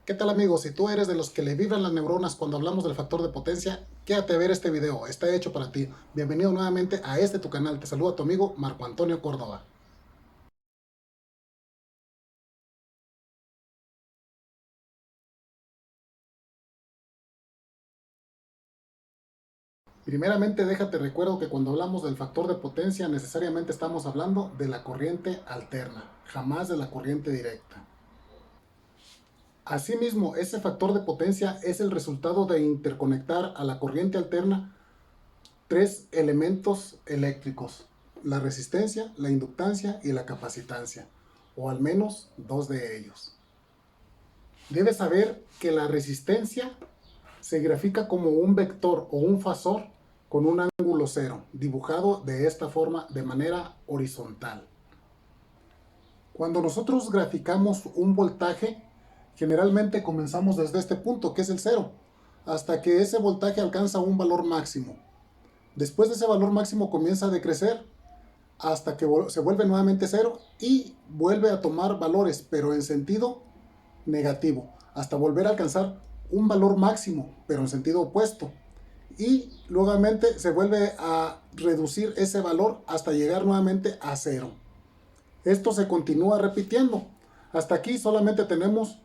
¿Qué tal, amigos? Si tú eres de los que le vibran las neuronas cuando hablamos del factor de potencia, quédate a ver este video, está hecho para ti. Bienvenido nuevamente a este tu canal, te saluda tu amigo Marco Antonio Córdoba. Primeramente déjate recuerdo que cuando hablamos del factor de potencia necesariamente estamos hablando de la corriente alterna, jamás de la corriente directa. Asimismo, ese factor de potencia es el resultado de interconectar a la corriente alterna tres elementos eléctricos: la resistencia, la inductancia y la capacitancia, o al menos dos de ellos. Debes saber que la resistencia se grafica como un vector o un fasor con un ángulo cero, dibujado de esta forma de manera horizontal. Cuando nosotros graficamos un voltaje, generalmente comenzamos desde este punto, que es el cero, hasta que ese voltaje alcanza un valor máximo. Después de ese valor máximo comienza a decrecer hasta que se vuelve nuevamente cero y vuelve a tomar valores, pero en sentido negativo, hasta volver a alcanzar un valor máximo, pero en sentido opuesto. Y nuevamente se vuelve a reducir ese valor hasta llegar nuevamente a cero. Esto se continúa repitiendo. Hasta aquí solamente tenemos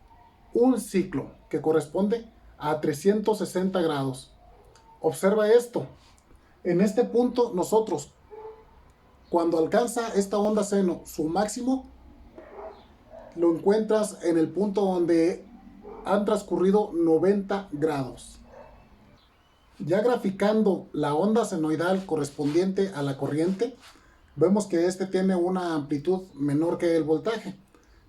un ciclo que corresponde a 360 grados. Observa esto. En este punto nosotros, cuando alcanza esta onda seno su máximo, lo encuentras en el punto donde han transcurrido 90 grados. Ya graficando la onda senoidal correspondiente a la corriente, vemos que este tiene una amplitud menor que el voltaje.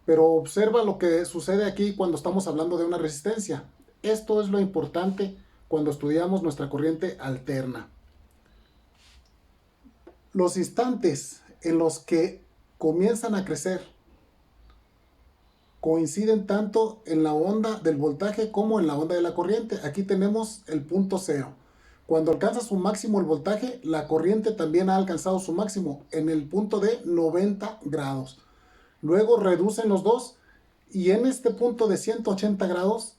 Pero observa lo que sucede aquí cuando estamos hablando de una resistencia. Esto es lo importante cuando estudiamos nuestra corriente alterna. Los instantes en los que comienzan a crecer coinciden tanto en la onda del voltaje como en la onda de la corriente. Aquí tenemos el punto cero. Cuando alcanza su máximo el voltaje, la corriente también ha alcanzado su máximo en el punto de 90 grados. Luego reducen los dos y en este punto de 180 grados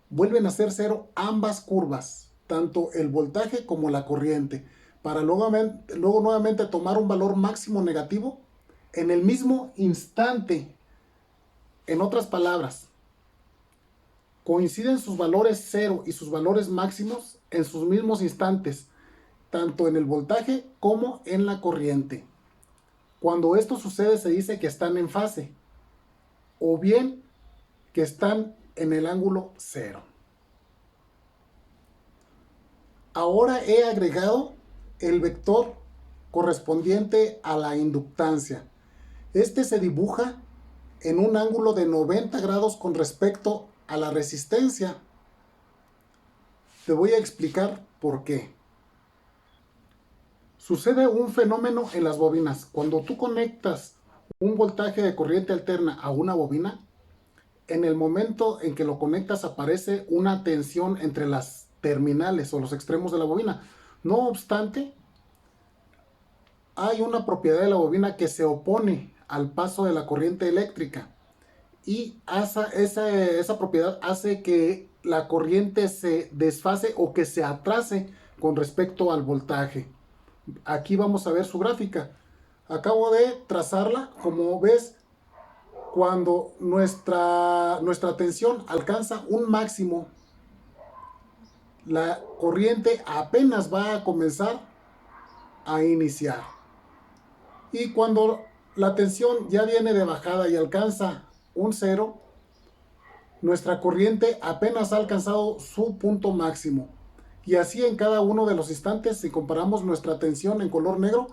vuelven a ser cero ambas curvas, tanto el voltaje como la corriente, para luego nuevamente tomar un valor máximo negativo en el mismo instante. En otras palabras, coinciden sus valores cero y sus valores máximos en sus mismos instantes, tanto en el voltaje como en la corriente. Cuando esto sucede se dice que están en fase, o bien que están en el ángulo cero. Ahora he agregado el vector correspondiente a la inductancia. Este se dibuja en un ángulo de 90 grados con respecto a la resistencia. Te voy a explicar por qué. Sucede un fenómeno en las bobinas. Cuando tú conectas un voltaje de corriente alterna a una bobina, en el momento en que lo conectas aparece una tensión entre las terminales o los extremos de la bobina. No obstante, hay una propiedad de la bobina que se opone al paso de la corriente eléctrica y esa propiedad hace que la corriente se desfase o que se atrase con respecto al voltaje. Aquí vamos a ver su gráfica. Acabo de trazarla. Como ves, cuando nuestra tensión alcanza un máximo, la corriente apenas va a comenzar a iniciar. Y cuando la tensión ya viene de bajada y alcanza un cero, nuestra corriente apenas ha alcanzado su punto máximo. Y así en cada uno de los instantes, si comparamos nuestra tensión en color negro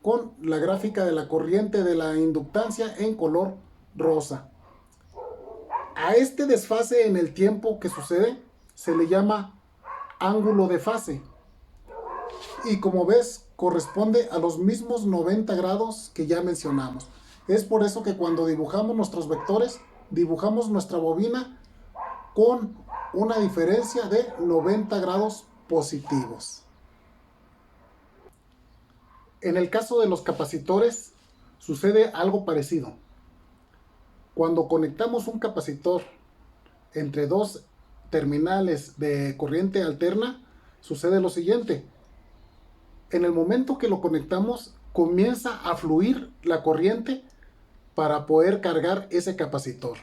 con la gráfica de la corriente de la inductancia en color rosa. A este desfase en el tiempo que sucede se le llama ángulo de fase. Y como ves, corresponde a los mismos 90 grados que ya mencionamos. Es por eso que cuando dibujamos nuestros vectores, dibujamos nuestra bobina con una diferencia de 90 grados positivos. En el caso de los capacitores, sucede algo parecido. Cuando conectamos un capacitor entre dos terminales de corriente alterna, sucede lo siguiente. En el momento que lo conectamos, comienza a fluir la corriente para poder cargar ese capacitor.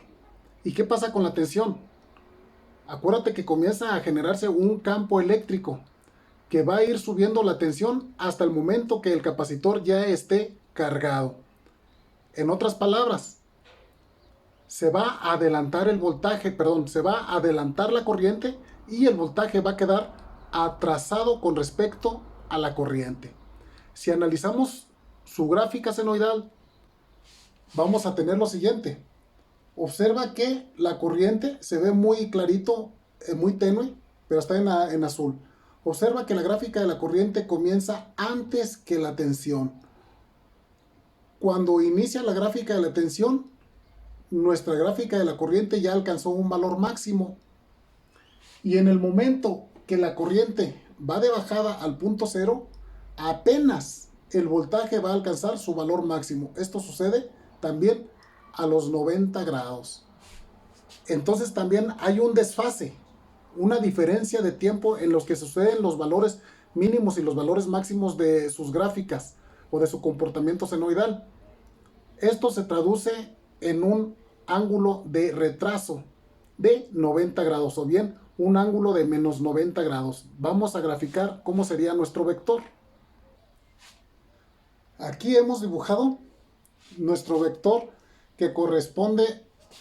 ¿Y qué pasa con la tensión? Acuérdate que comienza a generarse un campo eléctrico que va a ir subiendo la tensión hasta el momento que el capacitor ya esté cargado. En otras palabras, se va a adelantar el voltaje, se va a adelantar la corriente y el voltaje va a quedar atrasado con respecto a la corriente. Si analizamos su gráfica senoidal, vamos a tener lo siguiente. Observa que la corriente se ve muy clarito, muy tenue, pero está en azul. Observa que la gráfica de la corriente comienza antes que la tensión. Cuando inicia la gráfica de la tensión, nuestra gráfica de la corriente ya alcanzó un valor máximo. Y en el momento que la corriente va de bajada al punto cero, apenas el voltaje va a alcanzar su valor máximo. Esto sucede también a los 90 grados. Entonces también hay un desfase, una diferencia de tiempo en los que suceden los valores mínimos y los valores máximos de sus gráficas o de su comportamiento senoidal. Esto se traduce en un ángulo de retraso de 90 grados o bien un ángulo de menos 90 grados. Vamos a graficar cómo sería nuestro vector. Aquí hemos dibujado nuestro vector que corresponde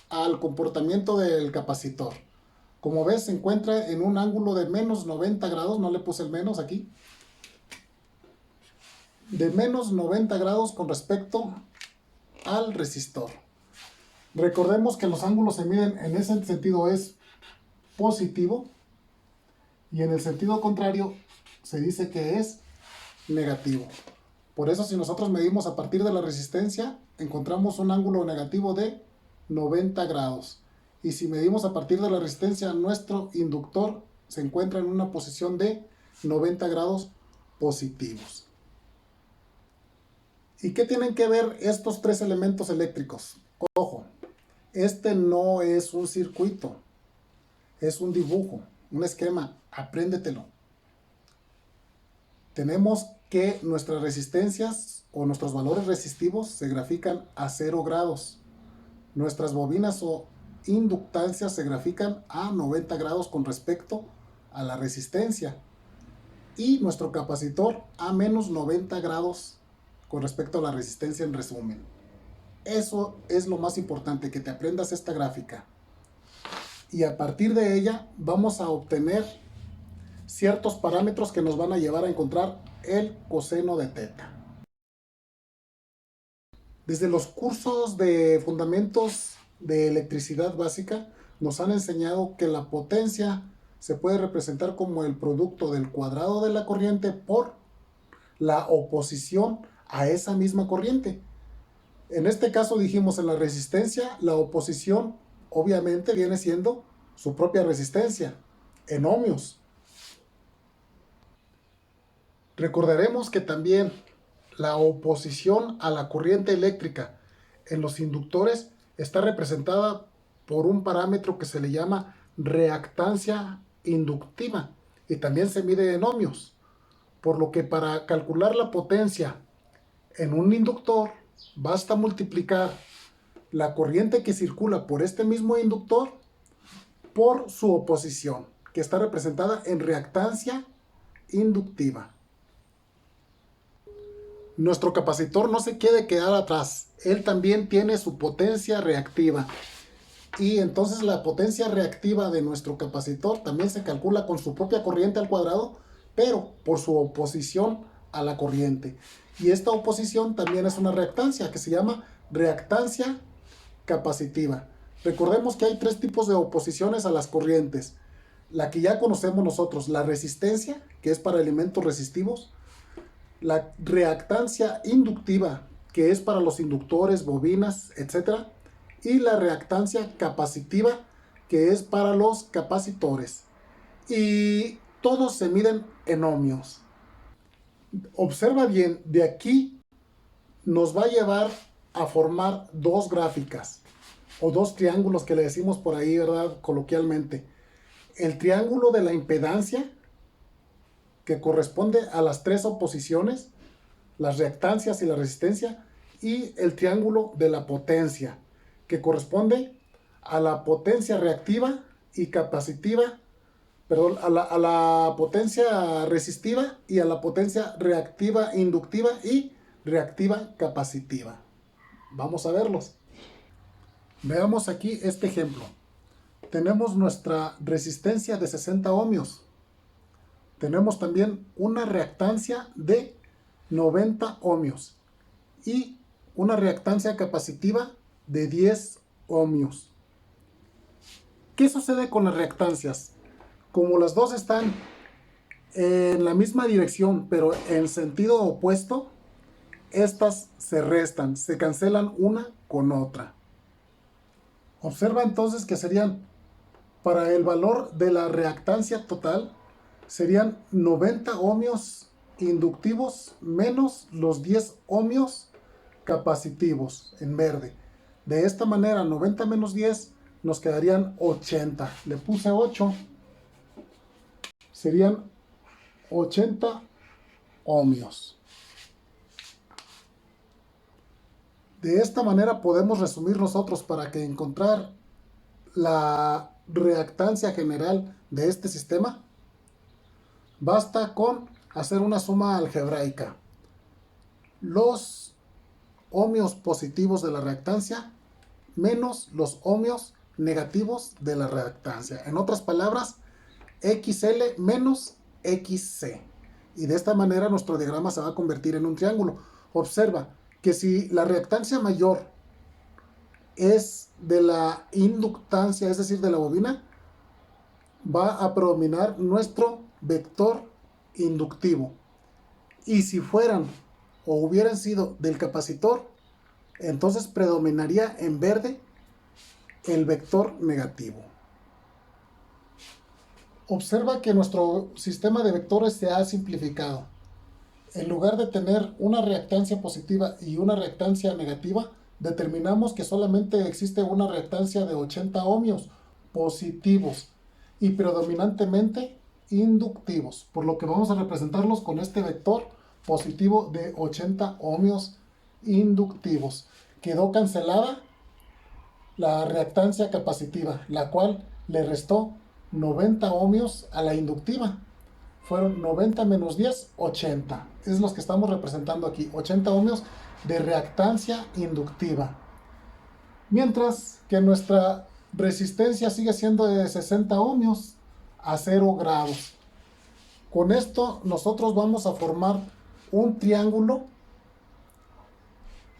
al comportamiento del capacitor. Como ves, se encuentra en un ángulo de menos 90 grados, no le puse el menos aquí, de menos 90 grados con respecto al resistor. Recordemos que los ángulos se miden en ese sentido es positivo y en el sentido contrario se dice que es negativo. Por eso si nosotros medimos a partir de la resistencia, encontramos un ángulo negativo de 90 grados. Y si medimos a partir de la resistencia, nuestro inductor se encuentra en una posición de 90 grados positivos. ¿Y qué tienen que ver estos tres elementos eléctricos? Ojo, este no es un circuito, es un dibujo, un esquema, apréndetelo. Tenemos que nuestras resistencias o nuestros valores resistivos se grafican a 0 grados. Nuestras bobinas o inductancias se grafican a 90 grados con respecto a la resistencia. Y nuestro capacitor a menos 90 grados con respecto a la resistencia en resumen. Eso es lo más importante, que te aprendas esta gráfica. Y a partir de ella vamos a obtener ciertos parámetros que nos van a llevar a encontrar el coseno de teta. Desde los cursos de fundamentos de electricidad básica nos han enseñado que la potencia se puede representar como el producto del cuadrado de la corriente por la oposición a esa misma corriente. En este caso dijimos en la resistencia, la oposición obviamente viene siendo su propia resistencia en ohmios. Recordaremos que también la oposición a la corriente eléctrica en los inductores está representada por un parámetro que se le llama reactancia inductiva y también se mide en ohmios, por lo que para calcular la potencia en un inductor basta multiplicar la corriente que circula por este mismo inductor por su oposición, que está representada en reactancia inductiva. Nuestro capacitor no se quiere quedar atrás, él también tiene su potencia reactiva. Y entonces la potencia reactiva de nuestro capacitor también se calcula con su propia corriente al cuadrado, pero por su oposición a la corriente. Y esta oposición también es una reactancia que se llama reactancia capacitiva. Recordemos que hay tres tipos de oposiciones a las corrientes. La que ya conocemos nosotros, la resistencia, que es para elementos resistivos. La reactancia inductiva, que es para los inductores, bobinas, etc. Y la reactancia capacitiva, que es para los capacitores. Y todos se miden en ohmios. Observa bien, de aquí nos va a llevar a formar dos gráficas. o dos triángulos que le decimos por ahí, ¿verdad? Coloquialmente. El triángulo de la impedancia, que corresponde a las tres oposiciones, las reactancias y la resistencia, y el triángulo de la potencia, que corresponde a la potencia reactiva y capacitiva, perdón, a la potencia resistiva y a la potencia reactiva inductiva y reactiva capacitiva. Vamos a verlos. Veamos aquí este ejemplo. Tenemos nuestra resistencia de 60 ohmios. Tenemos también una reactancia de 90 ohmios y una reactancia capacitiva de 10 ohmios. ¿Qué sucede con las reactancias? Como las dos están en la misma dirección pero en sentido opuesto, estas se restan, se cancelan una con otra. Observa entonces que serían, para el valor de la reactancia total, serían 90 ohmios inductivos menos los 10 ohmios capacitivos en verde. De esta manera, 90 menos 10 nos quedarían 80. Le puse 8. Serían 80 ohmios. De esta manera podemos resumir nosotros para que encontrar la reactancia general de este sistema. Basta con hacer una suma algebraica. Los ohmios positivos de la reactancia menos los ohmios negativos de la reactancia. En otras palabras, XL menos XC. Y de esta manera nuestro diagrama se va a convertir en un triángulo. Observa que si la reactancia mayor es de la inductancia, es decir, de la bobina, va a predominar nuestro vector inductivo. Y si fueran o hubieran sido del capacitor, entonces predominaría en verde el vector negativo. Observa que nuestro sistema de vectores se ha simplificado. En lugar de tener una reactancia positiva y una reactancia negativa, determinamos que solamente existe una reactancia de 80 ohmios positivos y predominantemente inductivos, por lo que vamos a representarlos con este vector positivo de 80 ohmios inductivos. Quedó cancelada la reactancia capacitiva, la cual le restó 90 ohmios a la inductiva. Fueron 90 menos 10, 80. Es los que estamos representando aquí, 80 ohmios de reactancia inductiva. Mientras que nuestra resistencia sigue siendo de 60 ohmios a 0 grados. Con esto nosotros vamos a formar un triángulo,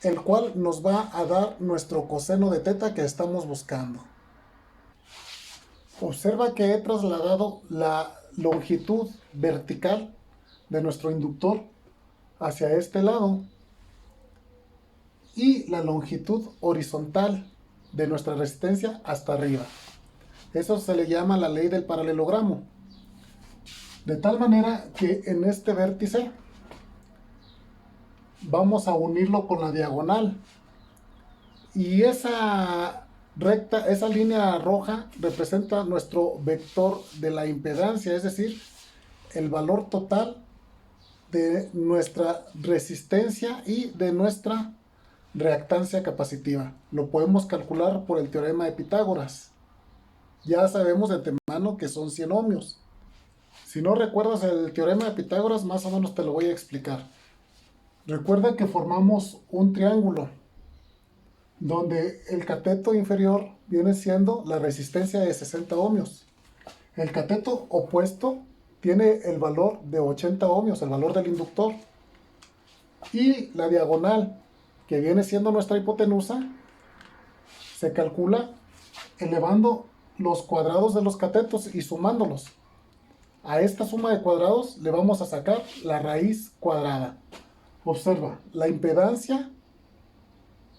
el cual nos va a dar nuestro coseno de teta que estamos buscando. Observa que he trasladado la longitud vertical de nuestro inductor hacia este lado y la longitud horizontal de nuestra resistencia hasta arriba. Eso se le llama la ley del paralelogramo. De tal manera que en este vértice vamos a unirlo con la diagonal. Y esa recta, esa línea roja representa nuestro vector de la impedancia, es decir, el valor total de nuestra resistencia y de nuestra reactancia capacitiva. Lo podemos calcular por el teorema de Pitágoras. Ya sabemos de antemano que son 100 ohmios. Si no recuerdas el teorema de Pitágoras, más o menos te lo voy a explicar. Recuerda que formamos un triángulo donde el cateto inferior viene siendo la resistencia de 60 ohmios. El cateto opuesto tiene el valor de 80 ohmios, el valor del inductor. Y la diagonal, que viene siendo nuestra hipotenusa, se calcula elevando los cuadrados de los catetos y sumándolos. A esta suma de cuadrados le vamos a sacar la raíz cuadrada. Observa, la impedancia.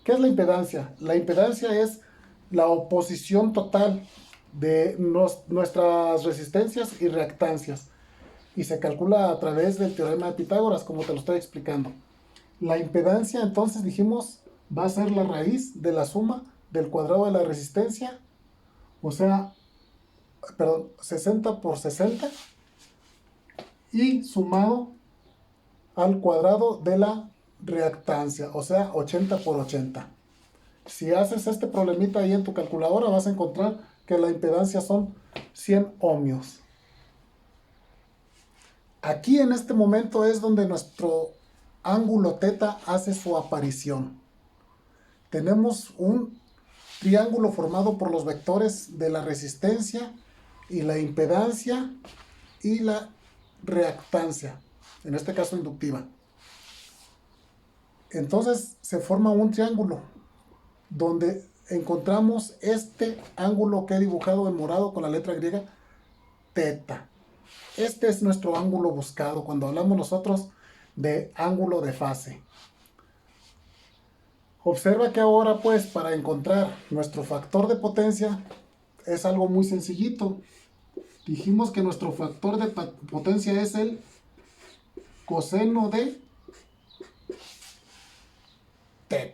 ¿Qué es la impedancia? La impedancia es la oposición total de nuestras resistencias y reactancias. Y se calcula a través del teorema de Pitágoras, como te lo estoy explicando. La impedancia, entonces dijimos, va a ser la raíz de la suma del cuadrado de la resistencia, o sea, perdón, 60 por 60, y sumado al cuadrado de la reactancia, o sea, 80 por 80. Si haces este problemita ahí en tu calculadora, vas a encontrar que la impedancia son 100 ohmios. Aquí en este momento es donde nuestro ángulo θ hace su aparición. Tenemos un triángulo formado por los vectores de la resistencia y la impedancia y la reactancia, en este caso inductiva. Entonces se forma un triángulo donde encontramos este ángulo que he dibujado en morado con la letra griega θ. Este es nuestro ángulo buscado cuando hablamos nosotros de ángulo de fase. Observa que ahora pues para encontrar nuestro factor de potencia es algo muy sencillito. Dijimos que nuestro factor de potencia es el coseno de θ.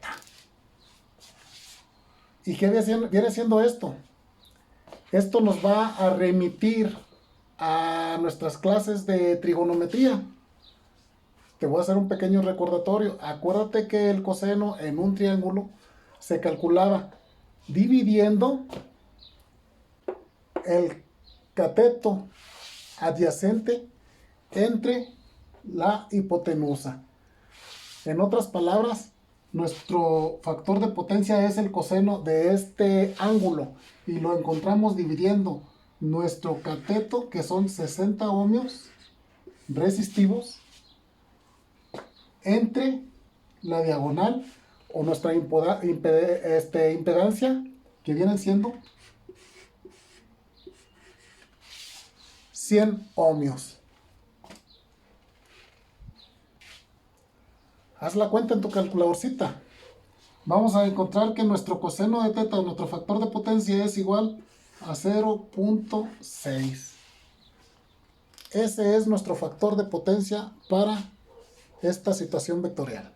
¿Y qué viene siendo esto? Esto nos va a remitir a nuestras clases de trigonometría. Te voy a hacer un pequeño recordatorio. Acuérdate que el coseno en un triángulo se calculaba dividiendo el cateto adyacente entre la hipotenusa. En otras palabras, nuestro factor de potencia es el coseno de este ángulo y lo encontramos dividiendo nuestro cateto, que son 60 ohmios resistivos, entre la diagonal o nuestra impedancia, que viene siendo 100 ohmios. Haz la cuenta en tu calculadorcita. Vamos a encontrar que nuestro coseno de θ, nuestro factor de potencia, es igual a 0.6. Ese es nuestro factor de potencia para esta situación vectorial.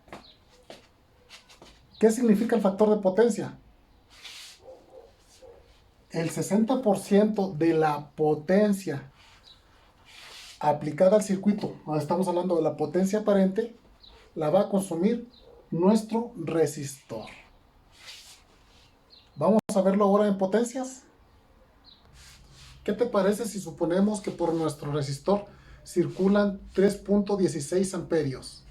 ¿Qué significa el factor de potencia? El 60% de la potencia aplicada al circuito, ahora estamos hablando de la potencia aparente, la va a consumir nuestro resistor. Vamos a verlo ahora en potencias. ¿Qué te parece si suponemos que por nuestro resistor circulan 3.16 amperios?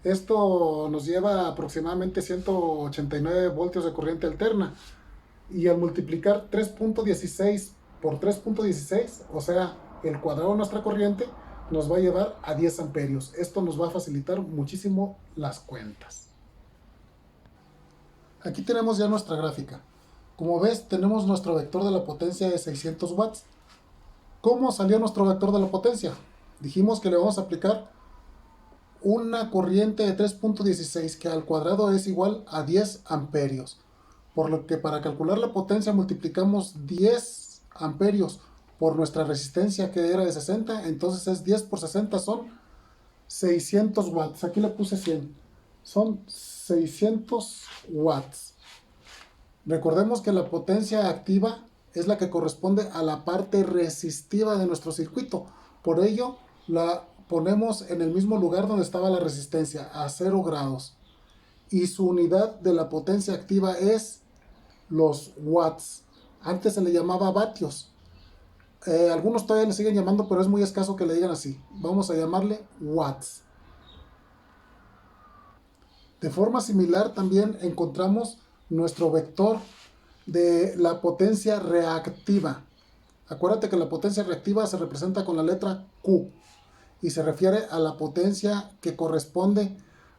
Esto nos lleva a aproximadamente 189 voltios de corriente alterna. Y al multiplicar 3.16 por 3.16, o sea, el cuadrado de nuestra corriente, nos va a llevar a 10 amperios. Esto nos va a facilitar muchísimo las cuentas. Aquí tenemos ya nuestra gráfica. Como ves, tenemos nuestro vector de la potencia de 600 watts. ¿Cómo salió nuestro vector de la potencia? Dijimos que le vamos a aplicar una corriente de 3.16 que al cuadrado es igual a 10 amperios. Por lo que para calcular la potencia multiplicamos 10 amperios por nuestra resistencia, que era de 60, entonces es 10 por 60, son 600 watts. Aquí le puse 100. Son 600 watts. Recordemos que la potencia activa es la que corresponde a la parte resistiva de nuestro circuito. Por ello, la ponemos en el mismo lugar donde estaba la resistencia, a 0 grados. Y su unidad de la potencia activa es los watts. Antes se le llamaba vatios. Algunos todavía le siguen llamando, pero es muy escaso que le digan así. Vamos a llamarle watts. De forma similar también encontramos nuestro vector de la potencia reactiva. Acuérdate que la potencia reactiva se representa con la letra Q y se refiere a la potencia que corresponde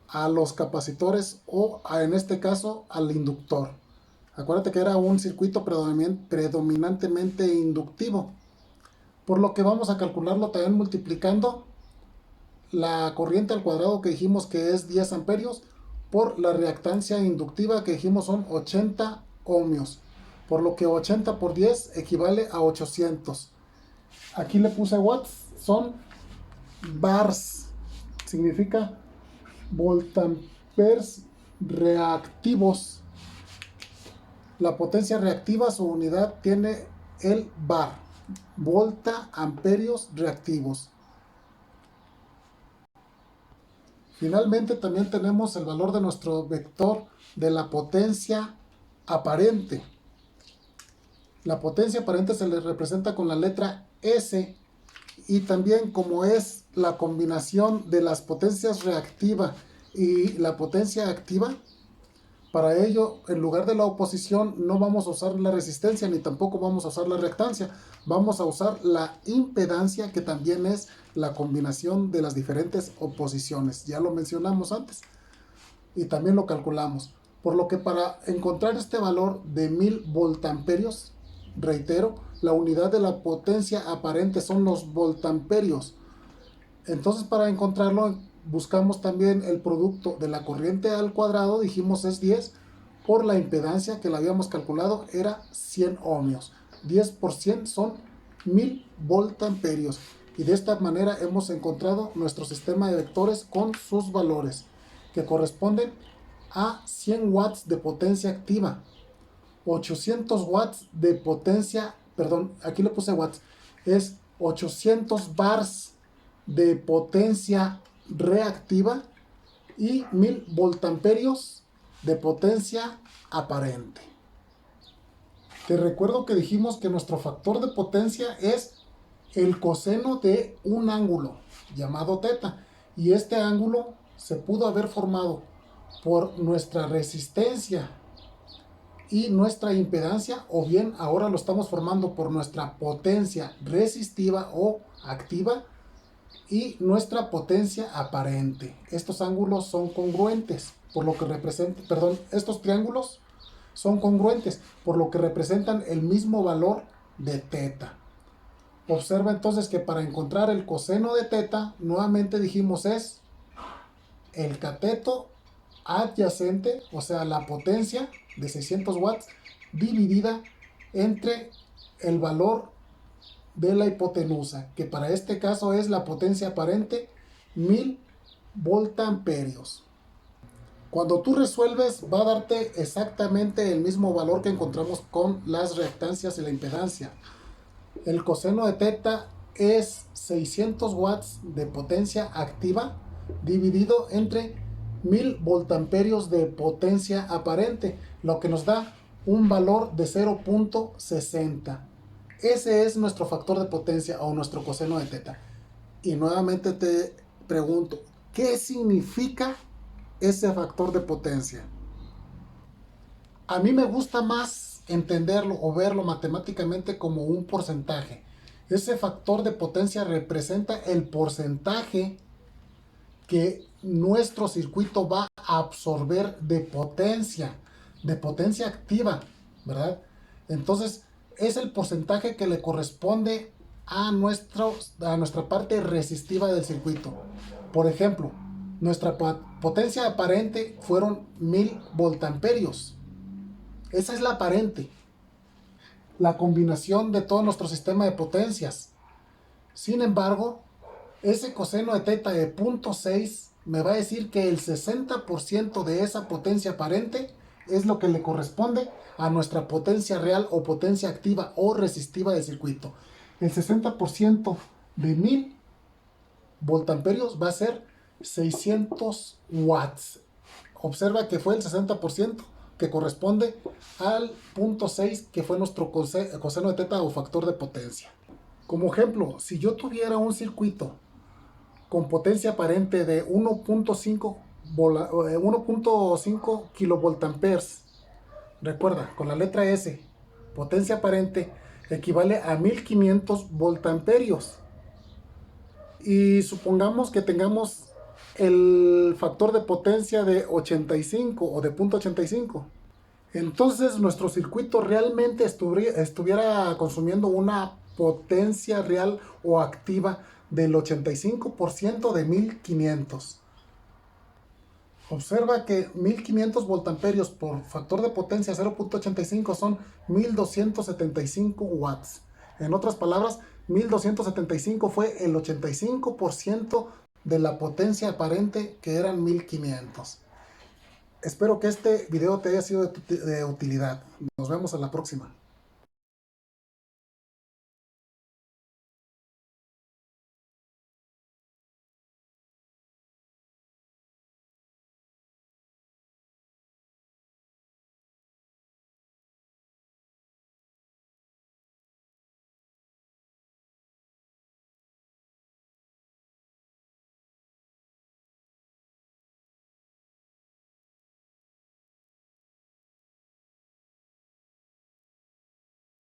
a los capacitores o en este caso al inductor. Acuérdate que era un circuito predominantemente inductivo, por lo que vamos a calcularlo también multiplicando la corriente al cuadrado, que dijimos que es 10 amperios, por la reactancia inductiva, que dijimos son 80 ohmios, por lo que 80 por 10 equivale a 800. Aquí le puse watts, son bars, significa voltamperes reactivos. La potencia reactiva, su unidad tiene el var, volta amperios reactivos. Finalmente también tenemos el valor de nuestro vector de la potencia aparente. La potencia aparente se le representa con la letra S, y también como es la combinación de las potencias reactiva y la potencia activa, para ello, en lugar de la oposición, no vamos a usar la resistencia ni tampoco vamos a usar la reactancia. Vamos a usar la impedancia, que también es la combinación de las diferentes oposiciones. Ya lo mencionamos antes y también lo calculamos. Por lo que para encontrar este valor de 1000 voltamperios, reitero, la unidad de la potencia aparente son los voltamperios. Entonces, para encontrarlo, buscamos también el producto de la corriente al cuadrado, dijimos es 10, por la impedancia que la habíamos calculado era 100 ohmios. 10 por 100 son 1000 voltamperios. Y de esta manera hemos encontrado nuestro sistema de vectores con sus valores, que corresponden a 100 watts de potencia activa, 800 watts de potencia, perdón, aquí le puse watts, es 800 bars de potencia reactiva y 1000 voltamperios de potencia aparente. Te recuerdo que dijimos que nuestro factor de potencia es el coseno de un ángulo llamado teta, y este ángulo se pudo haber formado por nuestra resistencia y nuestra impedancia, o bien ahora lo estamos formando por nuestra potencia resistiva o activa y nuestra potencia aparente. Estos ángulos son congruentes, por lo que representan, perdón, estos triángulos son congruentes, por lo que representan el mismo valor de teta. Observa entonces que para encontrar el coseno de teta, nuevamente dijimos es el cateto adyacente, o sea, la potencia de 600 watts dividida entre el valor de la hipotenusa, que para este caso es la potencia aparente 1000 voltamperios. Cuando tú resuelves, va a darte exactamente el mismo valor que encontramos con las reactancias y la impedancia. El coseno de teta es 600 watts de potencia activa dividido entre 1000 voltamperios de potencia aparente, lo que nos da un valor de 0.60. Ese es nuestro factor de potencia o nuestro coseno de teta. Y nuevamente te pregunto, ¿qué significa ese factor de potencia? A mí me gusta más entenderlo o verlo matemáticamente como un porcentaje. Ese factor de potencia representa el porcentaje que nuestro circuito va a absorber de potencia activa, ¿verdad? Entonces, es el porcentaje que le corresponde a nuestra parte resistiva del circuito. Por ejemplo, nuestra potencia aparente fueron 1000 voltamperios. Esa es la aparente, la combinación de todo nuestro sistema de potencias. Sin embargo, ese coseno de teta de 0.6 me va a decir que el 60% de esa potencia aparente es lo que le corresponde a nuestra potencia real o potencia activa o resistiva del circuito. El 60% de 1000 voltamperios va a ser 600 watts. Observa que fue el 60% que corresponde al 0.6 que fue nuestro coseno de teta o factor de potencia. Como ejemplo, si yo tuviera un circuito con potencia aparente de 1.5 kilovoltamperes, recuerda, con la letra S, potencia aparente equivale a 1500 voltamperios. Y supongamos que tengamos el factor de potencia de 85 o de 0.85. Entonces nuestro circuito realmente estuviera consumiendo una potencia real o activa del 85% de 1500. Observa que 1500 voltamperios por factor de potencia 0.85 son 1275 watts. En otras palabras, 1275 fue el 85% de la potencia aparente, que eran 1500. Espero que este video te haya sido de utilidad. Nos vemos a la próxima.